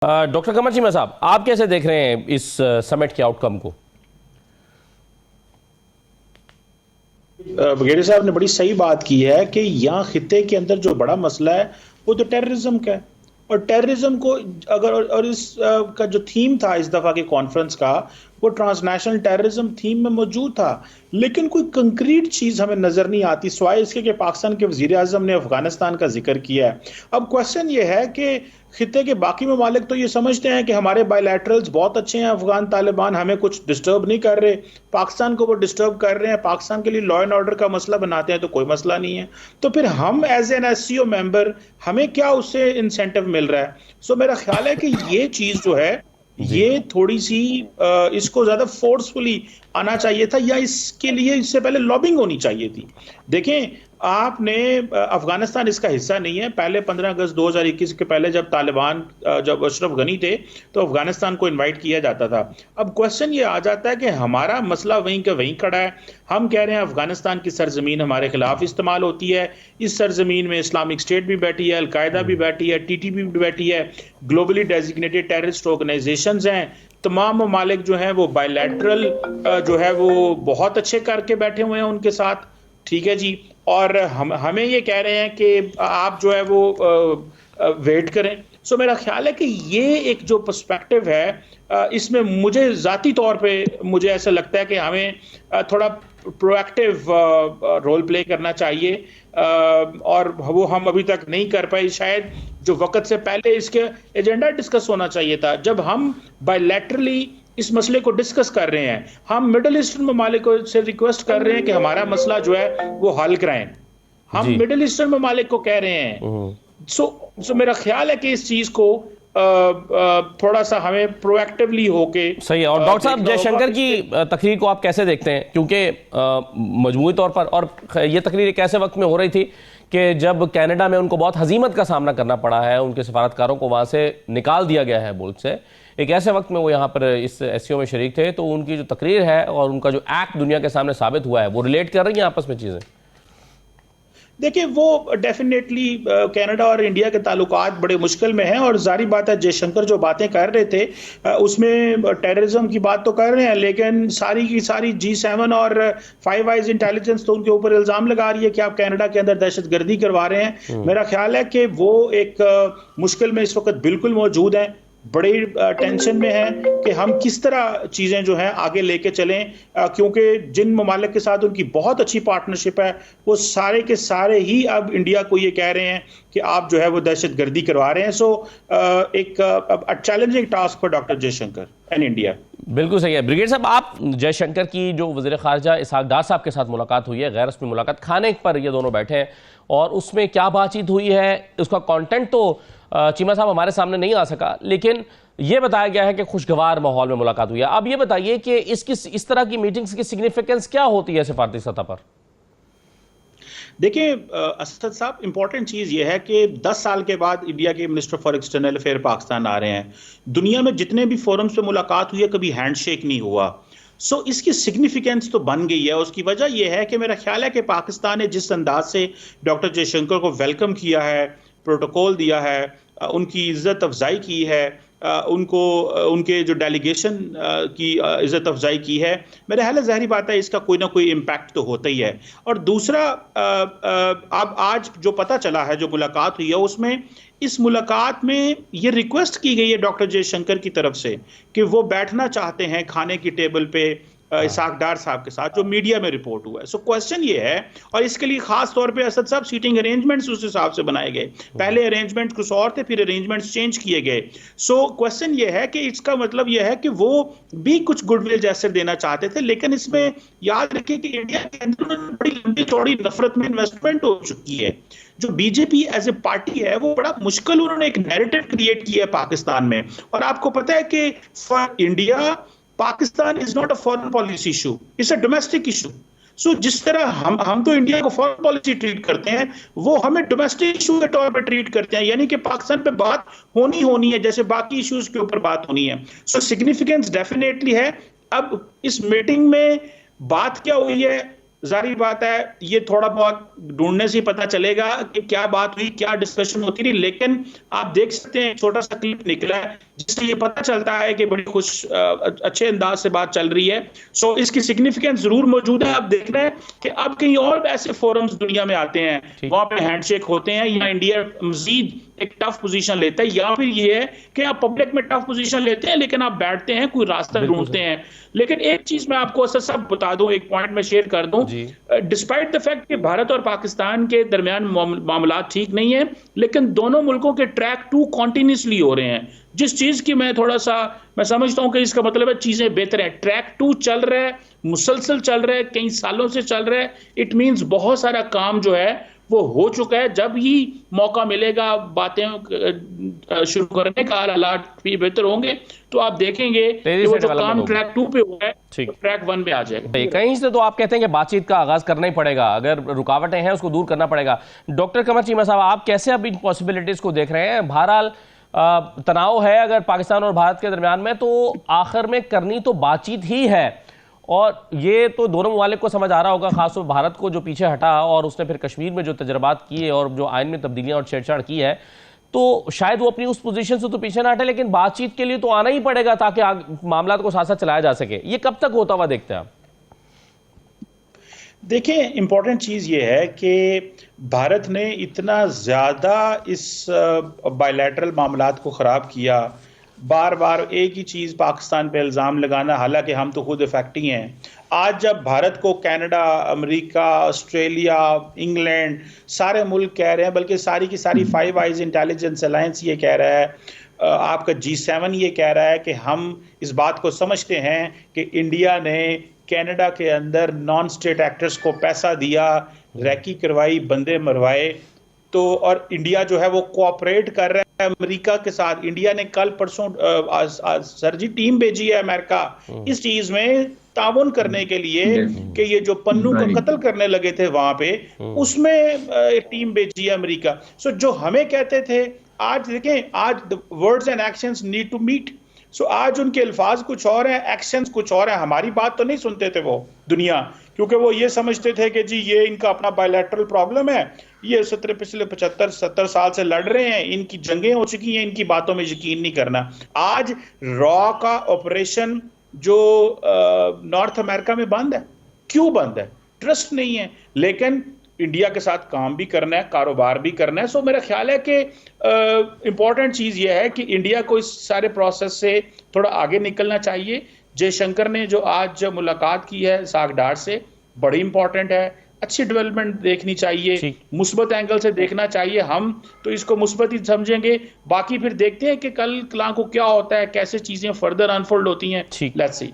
Doctor कमर चीमा साहब, आप कैसे देख रहे हैं इस समिट के आउटकम को? बघेड़े साहब ने बड़ी सही बात की है कि यहाँ खित्ते के अंदर जो बड़ा मसला है वो तो टेररिज्म का है। और टेररिज्म को अगर और इस का जो थीम था इस दफा के कॉन्फ्रेंस का, वो ट्रांसनेशनल टेररिज्म थीम में मौजूद था, लेकिन कोई कंक्रीट चीज हमें नजर नहीं आती सिवाय इसके कि पाकिस्तान के वजीर आजम ने अफगानिस्तान का जिक्र किया है। अब क्वेश्चन ये है कि खित्ते के बाकी ममालिक तो ये समझते हैं कि हमारे बायलैटरल्स बहुत अच्छे हैं, अफगान तालिबान हमें कुछ डिस्टर्ब नहीं कर रहे, पाकिस्तान को वो डिस्टर्ब कर रहे हैं, पाकिस्तान के लिए लॉ एंड ऑर्डर का मसला बनाते हैं तो कोई मसला नहीं है। तो फिर हम एज एन एससीओ मेंबर हमें क्या उससे इंसेंटिव मिल रहा है? सो मेरा ख्याल है कि ये चीज जो है ये थोड़ी सी इसको ज्यादा फोर्सफुली आना चाहिए था, या इसके लिए इससे पहले लॉबिंग होनी चाहिए थी। देखें, आपने अफगानिस्तान इसका हिस्सा नहीं है। पहले 15 अगस्त 2021 के पहले जब तालिबान जब अशरफ गनी थे तो अफगानिस्तान को इनवाइट किया जाता था। अब क्वेश्चन ये आ जाता है कि हमारा मसला वहीं का वहीं खड़ा है। हम कह रहे हैं अफगानिस्तान की सरजमीन हमारे खिलाफ इस्तेमाल होती है, इस सरजमीन में इस्लामिक स्टेट भी बैठी है, अलकायदा भी बैठी है, टीटीपी भी बैठी है, ग्लोबली डेजिग्नेटेड टेररिस्ट ऑर्गेनाइजेशंस हैं। तमाम ममालिक जो हैं वो बायलैटरल जो है वो बहुत अच्छे करके बैठे हुए हैं उनके साथ, ठीक है जी। और हमें ये कह रहे हैं कि आप जो है वो वेट करें। सो मेरा ख्याल है कि ये एक जो पर्सपेक्टिव है इसमें मुझे ज़ाती तौर पे मुझे ऐसा लगता है कि हमें थोड़ा प्रोएक्टिव रोल प्ले करना चाहिए, और वो हम अभी तक नहीं कर पाए। शायद जो वक्त से पहले इसके एजेंडा डिस्कस होना चाहिए था। जब हम बायलैटरली इस मसले को डिस्कस कर रहे हैं, हम मिडिल ईस्टर्न ममालिक से रिक्वेस्ट कर रहे हैं कि हमारा मसला जो है वो हल कराएं। हम मिडिल ईस्टर्न ममालिक को कह रहे हैं। सो मेरा ख्याल है कि इस चीज को थोड़ा सा हमें प्रोएक्टिवली होके सही है। और डॉक्टर साहब, जयशंकर की तकरीर को आप कैसे देखते हैं? क्योंकि मजमूई तौर पर, और ये तकरीर एक ऐसे वक्त में हो रही थी कि जब कनाडा में उनको बहुत हजीमत का सामना करना पड़ा है, उनके सफारतकारों को वहाँ से निकाल दिया गया है मुल्क से। एक ऐसे वक्त में वो यहाँ पर इस एससीओ में शरीक थे, तो उनकी जो तकरीर है और उनका जो एक्ट दुनिया के सामने साबित हुआ है, वो रिलेट कर रही हैं आपस में चीज़ें? देखिए, वो डेफिनेटली कनाडा और इंडिया के ताल्लुकात बड़े मुश्किल में हैं, और जारी बात है जयशंकर जो बातें कर रहे थे उसमें टेररिज्म की बात तो कर रहे हैं, लेकिन सारी की सारी G7 और फाइव आइज इंटेलिजेंस तो उनके ऊपर इल्जाम लगा रही है कि आप कनाडा के अंदर दहशतगर्दी करवा रहे हैं। मेरा ख्याल है कि वो एक मुश्किल में इस वक्त बिल्कुल मौजूद हैं, बड़ी टेंशन में है कि हम किस तरह चीज़ें जो हैं आगे लेके चलें, क्योंकि जिन ममालिक के साथ उनकी बहुत अच्छी पार्टनरशिप है वो सारे के सारे ही अब इंडिया को ये कह रहे हैं कि आप जो है वो दहशतगर्दी करवा रहे हैं। सो एक challenging task for doctor Jaishankar and India. बिल्कुल सही है। ब्रिगेड साहब, आप जयशंकर की जो वज़ीर ख़ारजा इसहाक डार साहब के साथ मुलाकात हुई है, गैर रस्मी मुलाकात, खाने पर ये दोनों बैठे हैं, और उसमें क्या बातचीत हुई है उसका कंटेंट तो चीमा साहब हमारे सामने नहीं आ सका, लेकिन ये बताया गया है कि खुशगवार माहौल में मुलाकात हुई है। अब ये बताइए कि इस तरह की मीटिंग्स की सिग्निफिकेंस क्या होती है सिफारती सतह पर? देखिए असद साहब, इंपॉर्टेंट चीज़ ये है कि 10 साल के बाद इंडिया के minister for external affair Pakistan आ रहे हैं। दुनिया में जितने भी फोरम्स पे मुलाकात हुई है कभी हैंडशेक नहीं हुआ। सो इसकी सिग्निफिकेंस तो बन गई है। उसकी वजह यह है कि मेरा ख्याल है कि पाकिस्तान ने जिस अंदाज से डॉक्टर जयशंकर को वेलकम किया है, प्रोटोकॉल दिया है, उनकी इज्जत अफजाई की है, उनको उनके जो डेलीगेशन की इज्जत अफजाई की है, मेरे ख्याल है ज़ाहिर बात है इसका कोई ना कोई इम्पैक्ट तो होता ही है। और दूसरा, अब आज जो पता चला है, जो मुलाकात हुई है, उसमें इस मुलाकात में ये रिक्वेस्ट की गई है डॉक्टर जयशंकर की तरफ से कि वो बैठना चाहते हैं खाने की टेबल पे इसहाक डार साहब के साथ, जो मीडिया में रिपोर्ट हुआ है। सो क्वेश्चन ये है, और इसके लिए खास तौर पे असद साहब सीटिंग अरेंजमेंट्स उस हिसाब से बनाए गए। पहले अरेंजमेंट कुछ और थे, फिर अरेंजमेंट्स चेंज किए गए। सो क्वेश्चन ये है कि इसका मतलब ये है कि वो भी कुछ गुडविल जेस्चर देना चाहते थे, लेकिन इसमें याद रखिए कि इंडिया के अंदर बड़ी लंबी चौड़ी नफरत में इन्वेस्टमेंट हो चुकी है। जो बीजेपी एज ए पार्टी है वो बड़ा मुश्किल, उन्होंने एक नैरेटिव क्रिएट किया है पाकिस्तान में। और आपको पता है कि for India Pakistan is not a foreign policy issue, it's a domestic issue. So जिस तरह हम तो इंडिया को फॉरेन पॉलिसी ट्रीट करते हैं, वो हमें डोमेस्टिक इशू के तौर पर ट्रीट करते हैं, यानी कि पाकिस्तान पे बात होनी है जैसे बाकी इश्यूज के ऊपर बात होनी है। सो सिग्निफिकेंस डेफिनेटली है। अब इस मीटिंग में बात क्या हुई है, जाहिर बात है ये थोड़ा बहुत ढूंढने से ही पता चलेगा कि क्या बात हुई, क्या डिस्कशन होती रही। लेकिन आप देख सकते हैं छोटा सा क्लिप निकला है जिससे ये पता चलता है कि बड़ी खुश अच्छे अंदाज से बात चल रही है। सो इसकी सिग्निफिकेंस जरूर मौजूद है। आप देख रहे हैं कि अब कहीं और ऐसे फोरम्स दुनिया में आते हैं, वहां पे हैंडशेक होते हैं, या इंडिया मजीद एक टफ पोजीशन लेता है, या फिर ये है कि आप पब्लिक में टफ पोजीशन लेते हैं लेकिन आप बैठते हैं, कोई रास्ता ढूंढते हैं। लेकिन एक चीज मैं आपको सब बता दूं, एक पॉइंट में शेयर कर दूं, डिस्पाइट द फैक्ट कि भारत और पाकिस्तान के दरमियान मामला ठीक नहीं है, लेकिन दोनों मुल्कों के ट्रैक 2 कॉन्टिन्यूसली हो रहे हैं। जिस चीज की मैं समझता हूं कि इसका मतलब है चीजें बेहतर है। ट्रैक 2 चल रहा है, मुसलसल चल रहा है, कई सालों से चल रहा है। इट मींस बहुत सारा काम जो है वो हो चुका है। जब ही मौका मिलेगा बातें शुरू करने का, हालात भी बेहतर होंगे, तो आप देखेंगे कि वो जो काम ट्रैक 2 पे हुआ है तो ट्रैक 1 पे आ जाएगा। कहीं से तो आप कहते हैं कि बातचीत का आगाज करना ही पड़ेगा, अगर रुकावटें हैं उसको दूर करना पड़ेगा। डॉक्टर कमर चीमा साहब, आप कैसे अब इन पॉसिबिलिटीज को देख रहे हैं? बहरहाल तनाव है अगर पाकिस्तान और भारत के दरमियान में, तो आखिर में करनी तो बातचीत ही है, और ये तो दोनों ममालिक को समझ आ रहा होगा, खासतौर भारत को जो पीछे हटा और उसने फिर कश्मीर में जो तजर्बात किए और जो आइन में तब्दीलियां और छेड़छाड़ की है, तो शायद वो अपनी उस पोजीशन से तो पीछे ना हटे, लेकिन बातचीत के लिए तो आना ही पड़ेगा ताकि मामला को साथ साथ चलाया जा सके। ये कब तक होता हुआ देखते हैं आप? देखिए, इंपॉर्टेंट चीज़ ये है कि भारत ने इतना ज़्यादा इस बायलैटरल मामलात को ख़राब किया, बार बार एक ही चीज़ पाकिस्तान पे इल्ज़ाम लगाना, हालांकि हम तो खुद इफेक्टी हैं। आज जब भारत को कनाडा, अमेरिका, ऑस्ट्रेलिया, इंग्लैंड सारे मुल्क कह रहे हैं, बल्कि सारी की सारी फाइव आइज इंटेलिजेंस अलायंस ये कह रहा है, आपका G7 ये कह रहा है कि हम इस बात को समझते हैं कि इंडिया ने कनाडा के अंदर नॉन स्टेट एक्टर्स को पैसा दिया, रैकी करवाई, बंदे मरवाए, तो और इंडिया जो है वो कोऑपरेट कर रहा है अमेरिका के साथ। इंडिया ने कल परसों सर जी टीम भेजी है अमेरिका इस चीज में ताउन करने के लिए कि ये जो पन्नू को कत्ल करने लगे थे वहां पे, उसमें टीम भेजी है अमेरिका। सो जो हमें कहते थे, आज देखें, आज words and actions need to meet. So आज उनके अल्फाज कुछ और हैं, एक्शंस कुछ और हैं। हमारी बात तो नहीं सुनते थे वो दुनिया, क्योंकि वो ये समझते थे कि जी ये इनका अपना बायलैटरल प्रॉब्लम है, ये पिछले 75-70 साल से लड़ रहे हैं, इनकी जंगें हो चुकी हैं, इनकी बातों में यकीन नहीं करना। आज रॉ का ऑपरेशन जो नॉर्थ अमेरिका में बंद है, क्यों बंद है? ट्रस्ट नहीं है, लेकिन इंडिया के साथ काम भी करना है, कारोबार भी करना है। सो मेरा ख्याल है कि इंपॉर्टेंट चीज़ यह है कि इंडिया को इस सारे प्रोसेस से थोड़ा आगे निकलना चाहिए। जयशंकर ने जो आज मुलाकात की है सागडार से, बड़ी इंपॉर्टेंट है, अच्छी डेवलपमेंट देखनी चाहिए, मुस्बत एंगल से देखना चाहिए। हम तो इसको मुस्बत ही समझेंगे, बाकी फिर देखते हैं कि कल को क्या होता है, कैसे चीज़ें फर्दर अनफोल्ड होती हैं। Let's see.